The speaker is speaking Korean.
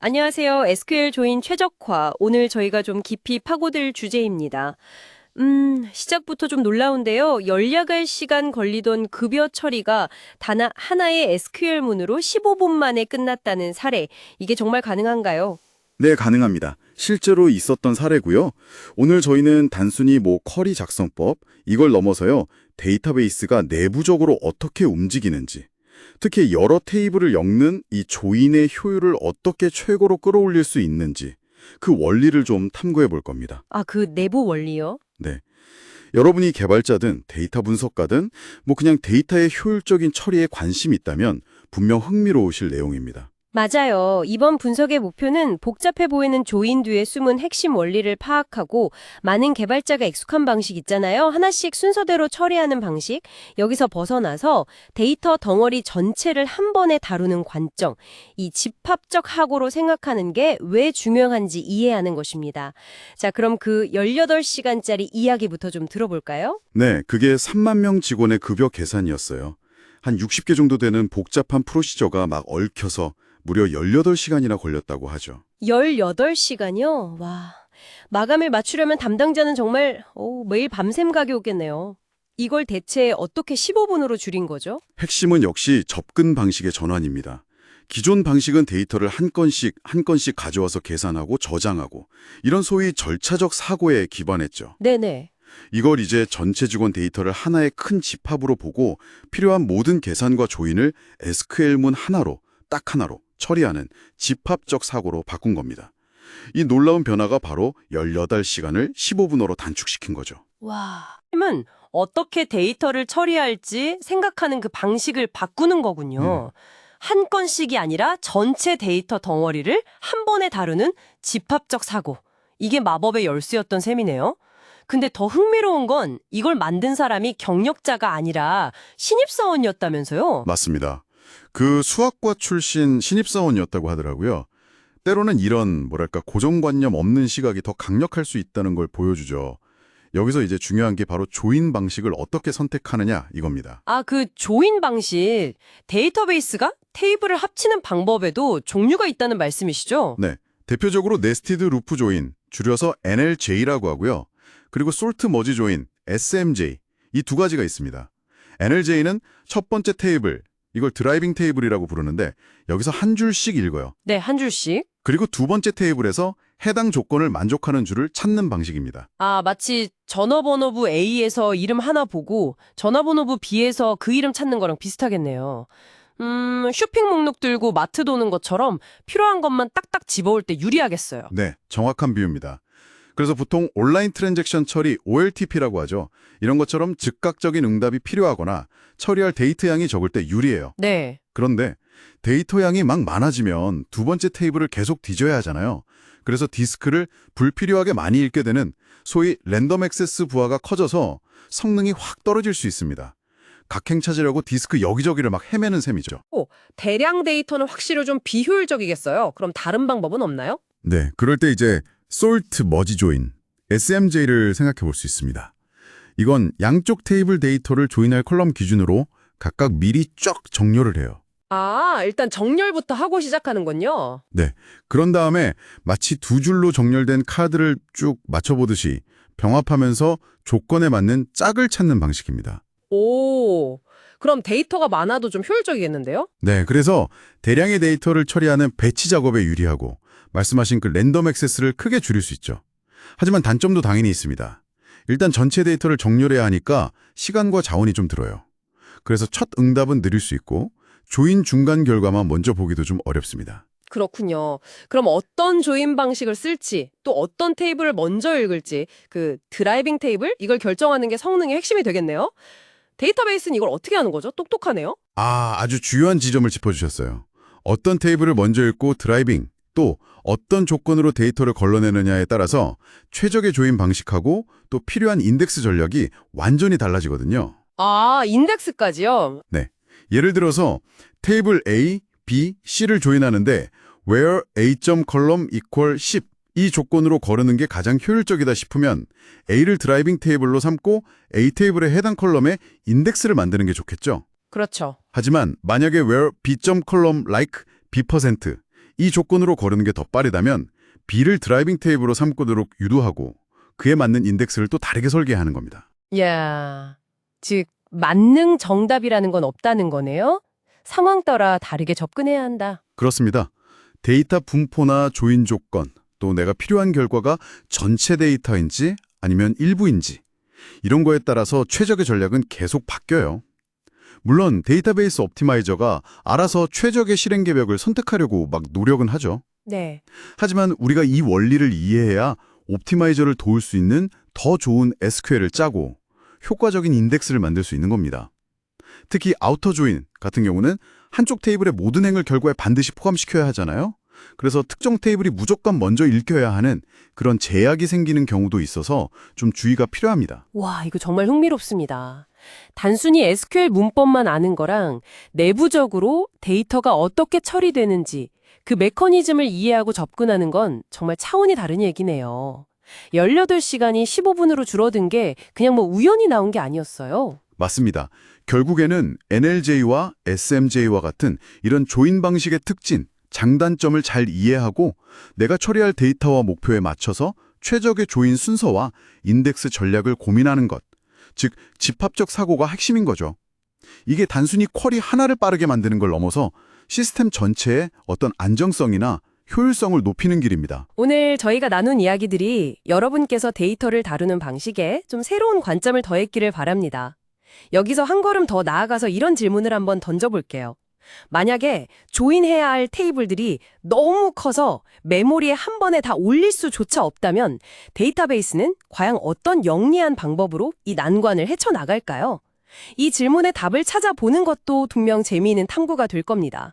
안녕하세요. SQL 조인 최적화. 오늘 저희가 좀 깊이 파고들 주제입니다. 시작부터 좀 놀라운데요. 열야갈 시간 걸리던 급여 처리가 단 하나의 SQL 문으로 15분 만에 끝났다는 사례. 이게 정말 가능한가요? 네, 가능합니다. 실제로 있었던 사례고요. 오늘 저희는 단순히 쿼리 작성법, 이걸 넘어서요. 데이터베이스가 내부적으로 어떻게 움직이는지, 특히 여러 테이블을 엮는 이 조인의 효율을 어떻게 최고로 끌어올릴 수 있는지, 그 원리를 좀 탐구해 볼 겁니다. 아, 그 내부 원리요? 네. 여러분이 개발자든 데이터 분석가든 그냥 데이터의 효율적인 처리에 관심이 있다면 분명 흥미로우실 내용입니다. 맞아요. 이번 분석의 목표는 복잡해 보이는 조인 뒤에 숨은 핵심 원리를 파악하고 많은 개발자가 익숙한 방식 있잖아요. 하나씩 순서대로 처리하는 방식. 여기서 벗어나서 데이터 덩어리 전체를 한 번에 다루는 관점. 이 집합적 학으로 생각하는 게 왜 중요한지 이해하는 것입니다. 자, 그럼 그 18시간짜리 이야기부터 좀 들어볼까요? 네, 그게 3만 명 직원의 급여 계산이었어요. 한 60개 정도 되는 복잡한 프로시저가 막 얽혀서 무려 18시간이나 걸렸다고 하죠. 18시간이요? 와. 마감을 맞추려면 담당자는 정말 매일 밤샘 가게였겠네요. 이걸 대체 어떻게 15분으로 줄인 거죠? 핵심은 역시 접근 방식의 전환입니다. 기존 방식은 데이터를 한 건씩 한 건씩 가져와서 계산하고 저장하고 이런 소위 절차적 사고에 기반했죠. 네네. 이걸 이제 전체 직원 데이터를 하나의 큰 집합으로 보고 필요한 모든 계산과 조인을 SQL문 하나로, 딱 하나로 처리하는 집합적 사고로 바꾼 겁니다. 이 놀라운 변화가 바로 18시간을 15분으로 단축시킨 거죠. 와. 힘은 어떻게 데이터를 처리할지 생각하는 그 방식을 바꾸는 거군요. 한 건씩이 아니라 전체 데이터 덩어리를 한 번에 다루는 집합적 사고. 이게 마법의 열쇠였던 셈이네요. 근데 더 흥미로운 건 이걸 만든 사람이 경력자가 아니라 신입사원이었다면서요? 맞습니다. 그 수학과 출신 신입사원이었다고 하더라고요. 때로는 이런 고정관념 없는 시각이 더 강력할 수 있다는 걸 보여주죠. 여기서 이제 중요한 게 바로 조인 방식을 어떻게 선택하느냐 이겁니다. 아, 그 조인 방식, 데이터베이스가 테이블을 합치는 방법에도 종류가 있다는 말씀이시죠? 네, 대표적으로 네스티드 루프 조인, 줄여서 NLJ라고 하고요. 그리고 솔트 머지 조인, SMJ, 이 두 가지가 있습니다. NLJ는 첫 번째 테이블, 이걸 드라이빙 테이블이라고 부르는데 여기서 한 줄씩 읽어요. 네, 한 줄씩. 그리고 두 번째 테이블에서 해당 조건을 만족하는 줄을 찾는 방식입니다. 아, 마치 전화번호부 A에서 이름 하나 보고 전화번호부 B에서 그 이름 찾는 거랑 비슷하겠네요. 쇼핑 목록 들고 마트 도는 것처럼 필요한 것만 딱딱 집어올 때 유리하겠어요. 네, 정확한 비유입니다. 그래서 보통 온라인 트랜잭션 처리 OLTP라고 하죠. 이런 것처럼 즉각적인 응답이 필요하거나 처리할 데이터 양이 적을 때 유리해요. 네. 그런데 데이터 양이 막 많아지면 두 번째 테이블을 계속 뒤져야 하잖아요. 그래서 디스크를 불필요하게 많이 읽게 되는 소위 랜덤 액세스 부하가 커져서 성능이 확 떨어질 수 있습니다. 각행 찾으려고 디스크 여기저기를 막 헤매는 셈이죠. 대량 데이터는 확실히 좀 비효율적이겠어요. 그럼 다른 방법은 없나요? 네, 그럴 때 이제 솔트 머지 조인, SMJ를 생각해 볼 수 있습니다. 이건 양쪽 테이블 데이터를 조인할 컬럼 기준으로 각각 미리 쫙 정렬을 해요. 아, 일단 정렬부터 하고 시작하는군요. 네, 그런 다음에 마치 두 줄로 정렬된 카드를 쭉 맞춰보듯이 병합하면서 조건에 맞는 짝을 찾는 방식입니다. 오, 그럼 데이터가 많아도 좀 효율적이겠는데요? 네, 그래서 대량의 데이터를 처리하는 배치 작업에 유리하고 말씀하신 그 랜덤 액세스를 크게 줄일 수 있죠. 하지만 단점도 당연히 있습니다. 일단 전체 데이터를 정렬해야 하니까 시간과 자원이 좀 들어요. 그래서 첫 응답은 느릴 수 있고 조인 중간 결과만 먼저 보기도 좀 어렵습니다. 그렇군요. 그럼 어떤 조인 방식을 쓸지, 또 어떤 테이블을 먼저 읽을지, 그 드라이빙 테이블? 이걸 결정하는 게 성능의 핵심이 되겠네요. 데이터베이스는 이걸 어떻게 하는 거죠? 똑똑하네요. 아주 주요한 지점을 짚어주셨어요. 어떤 테이블을 먼저 읽고 드라이빙, 또 어떤 조건으로 데이터를 걸러내느냐에 따라서 최적의 조인 방식하고 또 필요한 인덱스 전략이 완전히 달라지거든요. 아, 인덱스까지요? 네. 예를 들어서 테이블 A, B, C를 조인하는데 where A.column equal 10 이 조건으로 거르는 게 가장 효율적이다 싶으면 A를 드라이빙 테이블로 삼고 A 테이블의 해당 컬럼에 인덱스를 만드는 게 좋겠죠. 그렇죠. 하지만 만약에 where B.column like B% 이 조건으로 거르는 게 더 빠르다면 B를 드라이빙 테이블로 삼고도록 유도하고 그에 맞는 인덱스를 또 다르게 설계하는 겁니다. 야, 즉 만능 정답이라는 건 없다는 거네요. 상황 따라 다르게 접근해야 한다. 그렇습니다. 데이터 분포나 조인 조건, 또 내가 필요한 결과가 전체 데이터인지 아니면 일부인지 이런 거에 따라서 최적의 전략은 계속 바뀌어요. 물론 데이터베이스 옵티마이저가 알아서 최적의 실행 계획을 선택하려고 막 노력은 하죠. 네. 하지만 우리가 이 원리를 이해해야 옵티마이저를 도울 수 있는 더 좋은 SQL을 짜고 효과적인 인덱스를 만들 수 있는 겁니다. 특히 아우터 조인 같은 경우는 한쪽 테이블의 모든 행을 결과에 반드시 포함시켜야 하잖아요. 그래서 특정 테이블이 무조건 먼저 읽혀야 하는 그런 제약이 생기는 경우도 있어서 좀 주의가 필요합니다. 와, 이거 정말 흥미롭습니다. 단순히 SQL 문법만 아는 거랑 내부적으로 데이터가 어떻게 처리되는지 그 메커니즘을 이해하고 접근하는 건 정말 차원이 다른 얘기네요. 18시간이 15분으로 줄어든 게 그냥 뭐 우연히 나온 게 아니었어요. 맞습니다. 결국에는 NLJ와 SMJ와 같은 이런 조인 방식의 특징, 장단점을 잘 이해하고 내가 처리할 데이터와 목표에 맞춰서 최적의 조인 순서와 인덱스 전략을 고민하는 것, 즉 집합적 사고가 핵심인 거죠. 이게 단순히 쿼리 하나를 빠르게 만드는 걸 넘어서 시스템 전체의 어떤 안정성이나 효율성을 높이는 길입니다. 오늘 저희가 나눈 이야기들이 여러분께서 데이터를 다루는 방식에 좀 새로운 관점을 더했기를 바랍니다. 여기서 한 걸음 더 나아가서 이런 질문을 한번 던져볼게요. 만약에 조인해야 할 테이블들이 너무 커서 메모리에 한 번에 다 올릴 수조차 없다면 데이터베이스는 과연 어떤 영리한 방법으로 이 난관을 헤쳐나갈까요? 이 질문의 답을 찾아보는 것도 분명 재미있는 탐구가 될 겁니다.